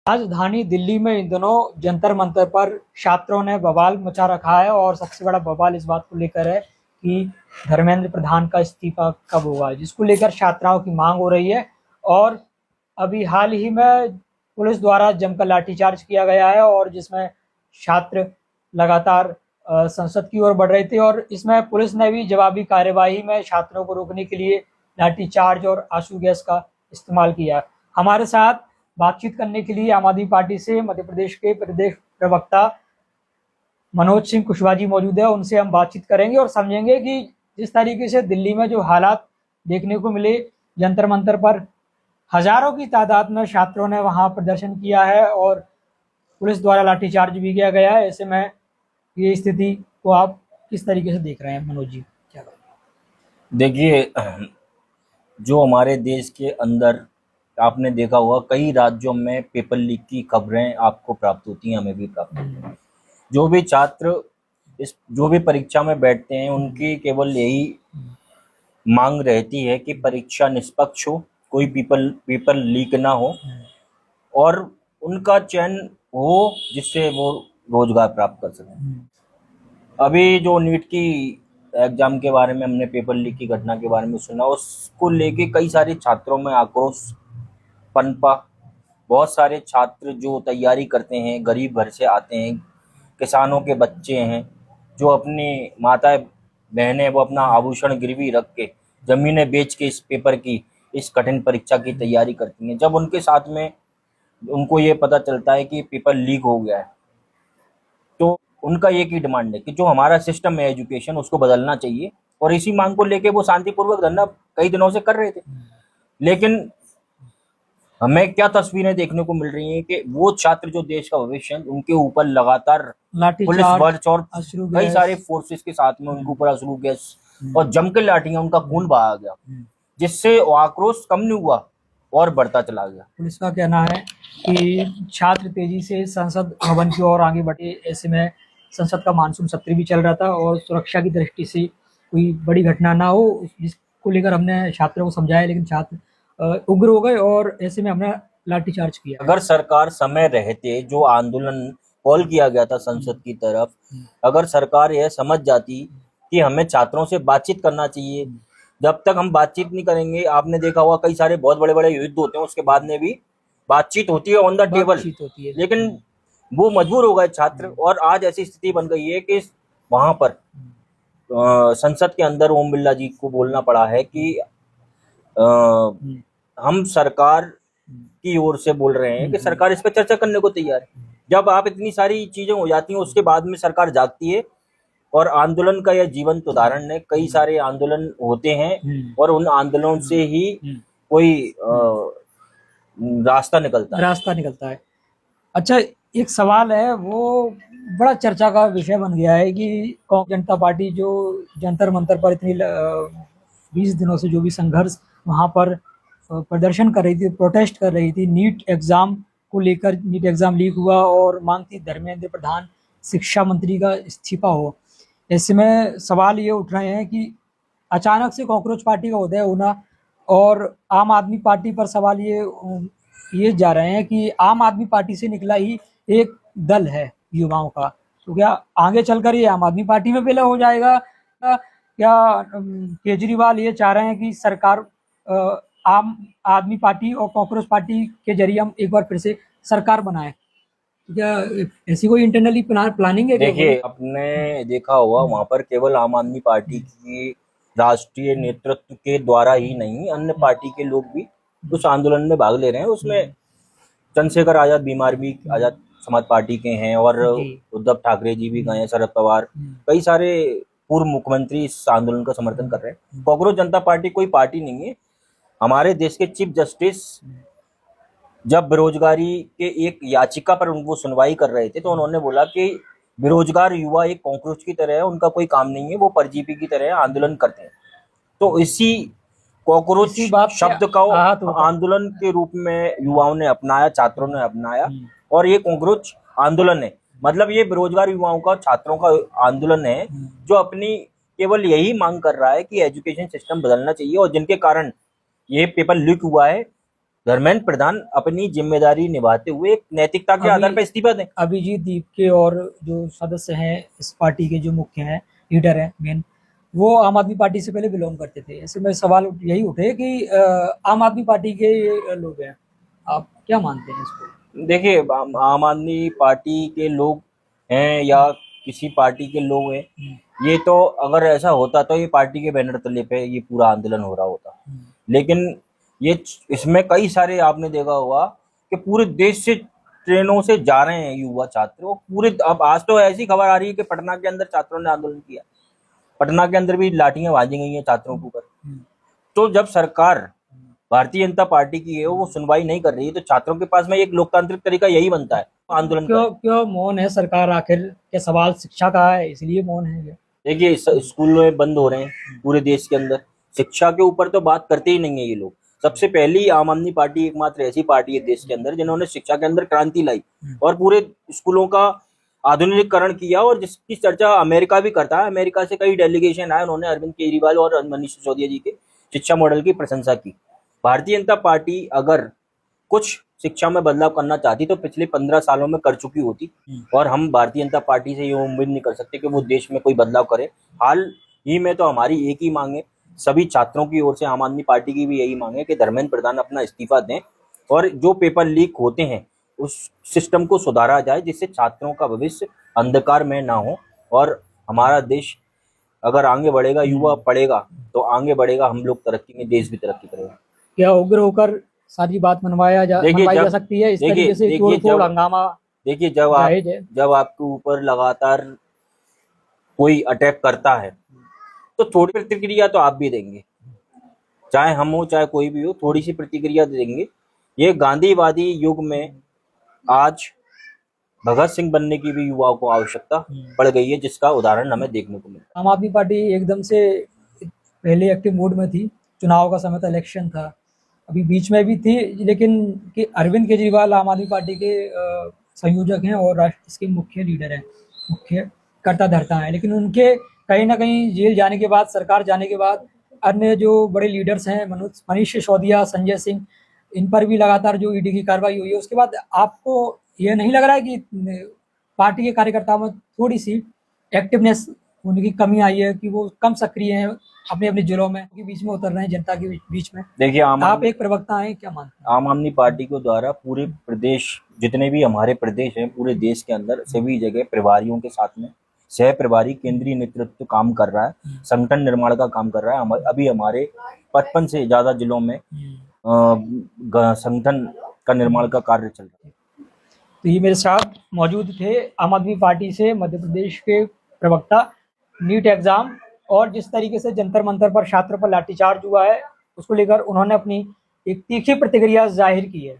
राजधानी दिल्ली में इन दिनों जंतर मंतर पर छात्रों ने बवाल मचा रखा है और सबसे बड़ा बवाल इस बात को लेकर है कि धर्मेंद्र प्रधान का इस्तीफा कब होगा, जिसको लेकर छात्राओं की मांग हो रही है। और अभी हाल ही में पुलिस द्वारा जमकर लाठीचार्ज किया गया है और जिसमें छात्र लगातार संसद की ओर बढ़ रहे थे और इसमें पुलिस ने भी जवाबी कार्यवाही में छात्रों को रोकने के लिए लाठीचार्ज और आंसू गैस का इस्तेमाल किया। हमारे साथ बातचीत करने के लिए आम आदमी पार्टी से मध्य प्रदेश के प्रदेश प्रवक्ता मनोज सिंह कुशवाहा जी मौजूद है। उनसे हम बातचीत करेंगे और समझेंगे कि जिस तरीके से दिल्ली में जो हालात देखने को मिले, जंतर मंतर पर हजारों की तादाद में छात्रों ने वहां प्रदर्शन किया है और पुलिस द्वारा लाठीचार्ज भी किया गया है। ऐसे में ये स्थिति को आप किस तरीके से देख रहे हैं मनोज जी? क्या देखिए, जो हमारे देश के अंदर आपने देखा होगा कई राज्यों में पेपर लीक की खबरें आपको प्राप्त होती हैं, हमें भी प्राप्त होती हैं। जो भी छात्र जो भी परीक्षा में बैठते हैं उनकी केवल यही मांग रहती है कि परीक्षा निष्पक्ष हो, कोई पेपर लीक ना हो और उनका चयन हो जिससे वो रोजगार प्राप्त कर सकें। अभी जो नीट की एग्जाम के बारे में हमने पेपर लीक की घटना के बारे में सुना, उसको लेके कई सारे छात्रों में आक्रोश पनपा। बहुत सारे छात्र जो तैयारी करते हैं, गरीब घर से आते हैं, किसानों के बच्चे हैं, जो अपनी माता बहनें वो अपना आभूषण गिरवी रख के जमीनें बेच के इस कठिन परीक्षा की तैयारी करती हैं। जब उनके साथ में उनको ये पता चलता है कि पेपर लीक हो गया है, तो उनका एक ही डिमांड है कि जो हमारा सिस्टम है एजुकेशन, उसको बदलना चाहिए। और इसी मांग को लेके वो शांतिपूर्वक धरना कई दिनों से कर रहे थे। लेकिन हमें क्या तस्वीरें देखने को मिल रही हैं कि वो छात्र जो देश का भविष्य है, उनके ऊपर लगातार पुलिस बर्च और कई सारे फोर्सेस के साथ में उनके ऊपर अश्रु गैस और जमकर लाठियां, उनका खून बहाया गया, जिससे आक्रोश कम नहीं हुआ और बढ़ता चला गया। पुलिस का कहना है कि छात्र तेजी से संसद भवन की ओर आगे बढ़े। ऐसे में संसद का मानसून सत्र भी चल रहा था और सुरक्षा की दृष्टि से कोई बड़ी घटना ना हो, जिसको लेकर हमने छात्रों को समझाया, लेकिन छात्र उग्र हो गए और ऐसे में हमने लाठीचार्ज किया। अगर सरकार समय रहते जो आंदोलन कॉल किया गया था संसद की तरफ, अगर सरकार यह समझ जाती कि हमें छात्रों से बातचीत करना चाहिए, जब तक हम बातचीत नहीं करेंगे, आपने देखा होगा कई सारे बहुत बड़े बड़े युद्ध होते हैं, उसके बाद में भी बातचीत होती है ऑन द टेबल, लेकिन वो मजबूर हो गए छात्र। और आज ऐसी स्थिति बन गई है कि वहां पर संसद के अंदर ओम बिरला जी को बोलना पड़ा है कि हम सरकार की ओर से बोल रहे हैं कि सरकार इस पर चर्चा करने को तैयार है। जब आप इतनी सारी चीजें हो जाती हैं, उसके बाद में सरकार जागती है। और आंदोलन का यह जीवंत उदाहरण है, कई सारे आंदोलन होते हैं और उन आंदोलनों से ही कोई रास्ता निकलता है। अच्छा, एक सवाल है, वो बड़ा चर्चा का विषय बन गया है कि कांग्रेस जनता पार्टी जो जंतर मंतर पर इतनी 20 दिनों से जो भी संघर्ष वहां पर प्रदर्शन कर रही थी, प्रोटेस्ट कर रही थी, नीट एग्जाम को लेकर, नीट एग्जाम लीक हुआ और मांग थी धर्मेंद्र प्रधान शिक्षा मंत्री का इस्तीफा हो। ऐसे में सवाल ये उठ रहे हैं कि अचानक से कांग्रेस पार्टी का उदय होना और आम आदमी पार्टी पर सवाल ये जा रहे हैं कि आम आदमी पार्टी से निकला ही एक दल है युवाओं का, तो क्या आगे चलकर ये आम आदमी पार्टी में विलय हो जाएगा? क्या केजरीवाल ये चाह रहे हैं कि सरकार आम आदमी पार्टी और कांग्रेस पार्टी के जरिए हम एक बार फिर से सरकार बनाए? क्या ऐसी कोई इंटरनली प्लानिंग है? देखिए, आपने देखा होगा वहां पर केवल आम आदमी पार्टी की राष्ट्रीय नेतृत्व के द्वारा ही नहीं, अन्य पार्टी के लोग भी उस आंदोलन में भाग ले रहे हैं। उसमें चंद्रशेखर आजाद बीमार भी आजाद समाज पार्टी के हैं और उद्धव ठाकरे जी भी गए हैं, शरद पवार, कई सारे पूर्व मुख्यमंत्री इस आंदोलन का समर्थन कर रहे हैं। कांग्रेस जनता पार्टी कोई पार्टी नहीं है। हमारे देश के चीफ जस्टिस जब बेरोजगारी के एक याचिका पर उनको सुनवाई कर रहे थे, तो उन्होंने बोला कि बेरोजगार युवा एक कॉकरोच की तरह है, उनका कोई काम नहीं है, वो परजीवी की तरह आंदोलन करते हैं। तो इसी कॉकरोच शब्द का आंदोलन के रूप में युवाओं ने अपनाया, छात्रों ने अपनाया और ये कॉकरोच आंदोलन है। मतलब ये बेरोजगार युवाओं का, छात्रों का आंदोलन है जो अपनी केवल यही मांग कर रहा है कि एजुकेशन सिस्टम बदलना चाहिए और जिनके कारण ये पेपर लीक हुआ है। धर्मेंद्र प्रधान अपनी जिम्मेदारी निभाते हुए एक नैतिकता के अभी- आधार पर इस्तीफा दें। अभिजीत दीप के और जो सदस्य हैं इस पार्टी के, जो मुख्य हैं, लीडर हैं मेन, वो आम आदमी पार्टी से पहले बिलोंग करते थे। ऐसे में सवाल यही उठे कि आम आदमी पार्टी के ये लोग हैं, आप क्या मानते हैं इसको? देखिए, आम आदमी पार्टी के लोग हैं या किसी पार्टी के लोग हैं, ये तो अगर ऐसा होता तो ये पार्टी के बैनर तले पे ये पूरा आंदोलन हो रहा होता। लेकिन ये इसमें कई सारे आपने देखा होगा कि पूरे देश से ट्रेनों से जा रहे हैं युवा छात्र। वो पूरे, अब आज तो ऐसी खबर आ रही है कि पटना के अंदर छात्रों ने आंदोलन किया, पटना के अंदर भी लाठियां भाजी गई हैं छात्रों के ऊपर। तो जब सरकार भारतीय जनता पार्टी की है, वो सुनवाई नहीं कर रही है, तो छात्रों के पास में एक लोकतांत्रिक तरीका यही बनता है आंदोलन क्यों का। क्यों मौन है सरकार? आखिर क्या सवाल शिक्षा का है, इसलिए मौन है ये? देखिए, स्कूल में बंद हो रहे हैं पूरे देश के अंदर, शिक्षा के ऊपर तो बात करते ही नहीं है ये लोग। सबसे पहली आम आदमी पार्टी एकमात्र ऐसी पार्टी है देश के अंदर जिन्होंने शिक्षा के अंदर क्रांति लाई और पूरे स्कूलों का आधुनिकीकरण किया, और जिसकी चर्चा अमेरिका भी करता है। अमेरिका से कई डेलीगेशन आए, उन्होंने अरविंद केजरीवाल और मनीष सिसोदिया जी के शिक्षा मॉडल की प्रशंसा की। भारतीय जनता पार्टी अगर कुछ शिक्षा में बदलाव करना चाहती तो पिछले 15 सालों में कर चुकी होती, और हम भारतीय जनता पार्टी से ये उम्मीद नहीं कर सकते कि वो देश में कोई बदलाव करे। हाल ही में तो हमारी एक ही मांग है, सभी छात्रों की ओर से आम आदमी पार्टी की भी यही मांग है कि धर्मेंद्र प्रधान अपना इस्तीफा दें और जो पेपर लीक होते हैं उस सिस्टम को सुधारा जाए, जिससे छात्रों का भविष्य अंधकार में ना हो और हमारा देश अगर आगे बढ़ेगा, युवा पढ़ेगा तो आगे बढ़ेगा, हम लोग तरक्की में, देश भी तरक्की करेगा। क्या उग्र होकर सारी बात मनवाई जा सकती है? इस तरीके से तोड़-फोड़ हंगामा देखिए, जायज है? जब आपके ऊपर लगातार कोई अटैक करता है तो थोड़ी प्रतिक्रिया तो आप भी देंगे, चाहे हम हो चाहे कोई भी हो, थोड़ी सी प्रतिक्रिया देंगे। ये गांधीवादी युग में आज भगत सिंह बनने की भी युवाओं को आवश्यकता पड़ गई है, जिसका उदाहरण हमें देखने को मिला। आम आदमी पार्टी एकदम से पहले एक्टिव मोड में थी, चुनाव का समय था, इलेक्शन था, अभी बीच में भी थी, लेकिन कि अरविंद केजरीवाल आम आदमी पार्टी के संयोजक हैं और राष्ट्र इसके मुख्य लीडर हैं, मुख्य कर्ता धर्ता हैं, लेकिन उनके कहीं ना कहीं जेल जाने के बाद, सरकार जाने के बाद, अन्य जो बड़े लीडर्स हैं, मनीष सिसोदिया, संजय सिंह, इन पर भी लगातार जो ईडी की कार्रवाई हुई है, उसके बाद आपको ये नहीं लग रहा है कि पार्टी के कार्यकर्ताओं में थोड़ी सी एक्टिवनेस होने की कमी आई है, कि वो कम सक्रिय हैं अपने अपने जिलों में, के बीच में उतर रहे हैं, जनता के बीच में? देखिए, आप एक प्रवक्ता हैं, क्या मानते हैं? आम आदमी पार्टी को द्वारा पूरे प्रदेश, जितने भी हमारे प्रदेश हैं, पूरे देश के अंदर सभी जगह प्रभारियों के साथ में सह प्रभारी केंद्रीय नेतृत्व काम कर रहा है, संगठन निर्माण का काम कर रहा है। अभी हमारे 55 से ज्यादा जिलों में संगठन का निर्माण का कार्य चल रहा है। तो ये मेरे साथ मौजूद थे आम आदमी पार्टी से मध्य प्रदेश के प्रवक्ता। नीट एग्जाम और जिस तरीके से जंतर मंतर पर छात्रों पर लाठीचार्ज हुआ है, उसको लेकर उन्होंने अपनी एक तीखी प्रतिक्रिया जाहिर की है।